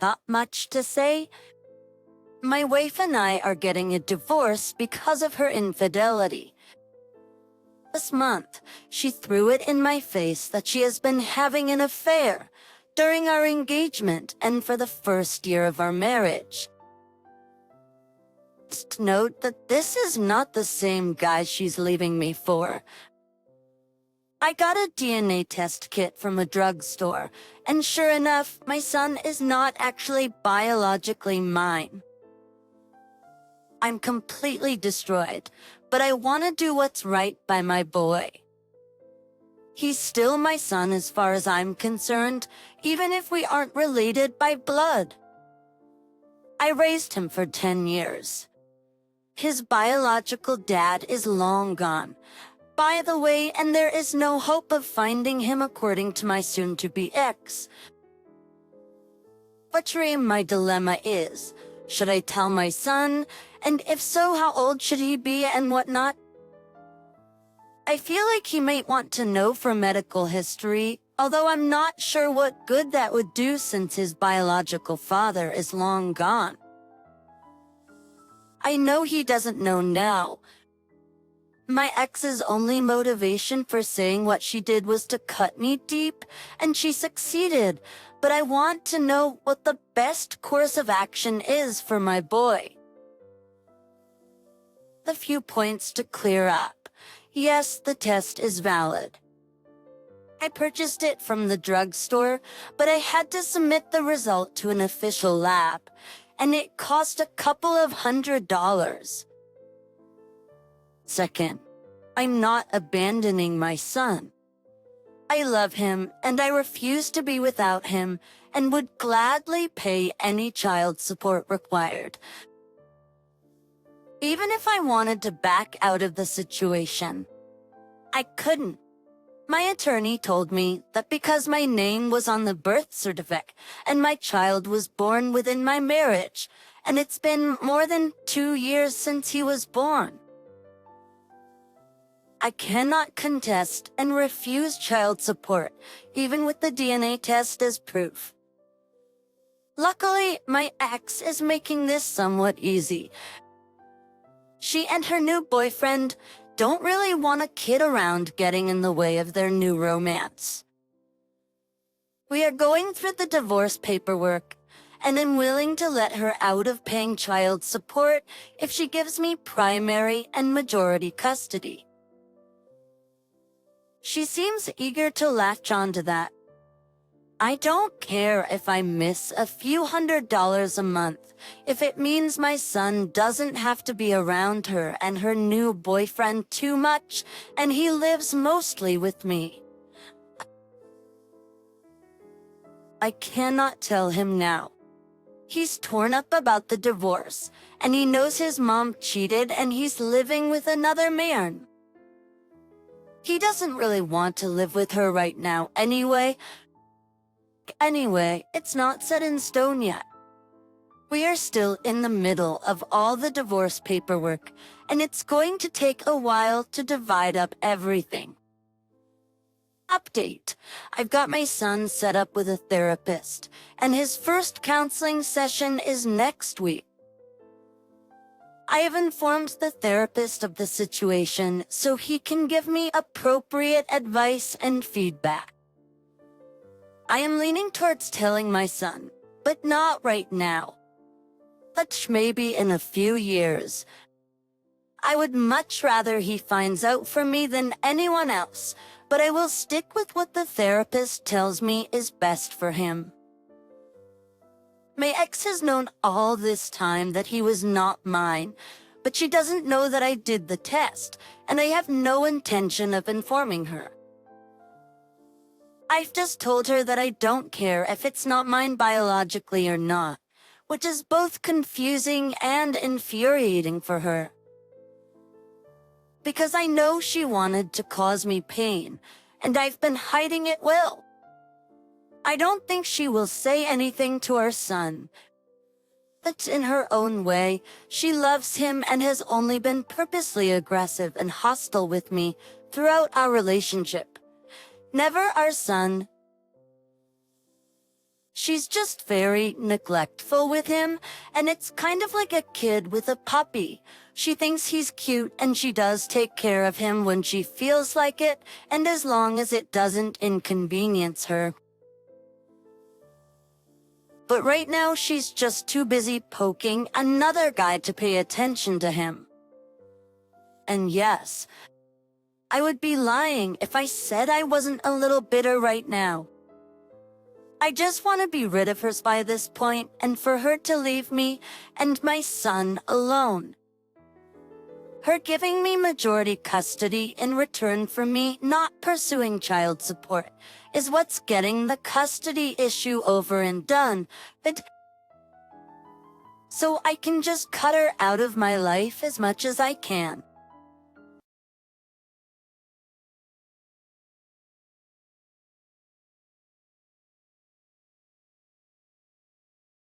Not much to say. My wife and I are getting a divorce because of her infidelity. This month, she threw it in my face that she has been having an affair during our engagement and for the first year of our marriage. Just note that this is not the same guy she's leaving me for. I got a DNA test kit from a drugstore, and sure enough, my son is not actually biologically mine. I'm completely destroyed, but I want to do what's right by my boy. He's still my son as far as I'm concerned, even if we aren't related by blood. I raised him for 10 years. His biological dad is long gone, by the way, and there is no hope of finding him according to my soon-to-be ex. But my dilemma is, should I tell my son, and if so, how old should he be and whatnot? I feel like he might want to know for medical history, although I'm not sure what good that would do since his biological father is long gone. I know he doesn't know now. My ex's only motivation for saying what she did was to cut me deep, and she succeeded, but I want to know what the best course of action is for my boy. A few points to clear up. Yes, the test is valid. I purchased it from the drugstore, but I had to submit the result to an official lab, and it cost a couple of $100s. Second, I'm not abandoning my son. I love him, and I refuse to be without him, and would gladly pay any child support required. Even if I wanted to back out of the situation, I couldn't. My attorney told me that because my name was on the birth certificate and my child was born within my marriage, and it's been more than 2 years since he was born, I cannot contest and refuse child support, even with the DNA test as proof. Luckily, my ex is making this somewhat easy. She and her new boyfriend don't really want a kid around getting in the way of their new romance. We are going through the divorce paperwork, and I'm willing to let her out of paying child support if she gives me primary and majority custody. She seems eager to latch onto that. I don't care if I miss a few $100s a month, if it means my son doesn't have to be around her and her new boyfriend too much, and he lives mostly with me. I cannot tell him now. He's torn up about the divorce, and he knows his mom cheated and he's living with another man. He doesn't really want to live with her right now anyway. Anyway, it's not set in stone yet. We are still in the middle of all the divorce paperwork, and it's going to take a while to divide up everything. Update: I've got my son set up with a therapist, and his first counseling session is next week. I have informed the therapist of the situation so he can give me appropriate advice and feedback. I am leaning towards telling my son, but not right now. But maybe in a few years. I would much rather he finds out from me than anyone else, but I will stick with what the therapist tells me is best for him. My ex has known all this time that he was not mine, but she doesn't know that I did the test, and I have no intention of informing her. I've just told her that I don't care if it's not mine biologically or not, which is both confusing and infuriating for her. Because I know she wanted to cause me pain, and I've been hiding it well. I don't think she will say anything to our son. But in her own way, she loves him and has only been purposely aggressive and hostile with me throughout our relationship. Never our son. She's just very neglectful with him, and it's kind of like a kid with a puppy. She thinks he's cute and she does take care of him when she feels like it, and as long as it doesn't inconvenience her. But right now she's just too busy poking another guy to pay attention to him. And yes, I would be lying if I said I wasn't a little bitter right now. I just want to be rid of her by this point and for her to leave me and my son alone. Her giving me majority custody in return for me not pursuing child support is what's getting the custody issue over and done, but so I can just cut her out of my life as much as I can.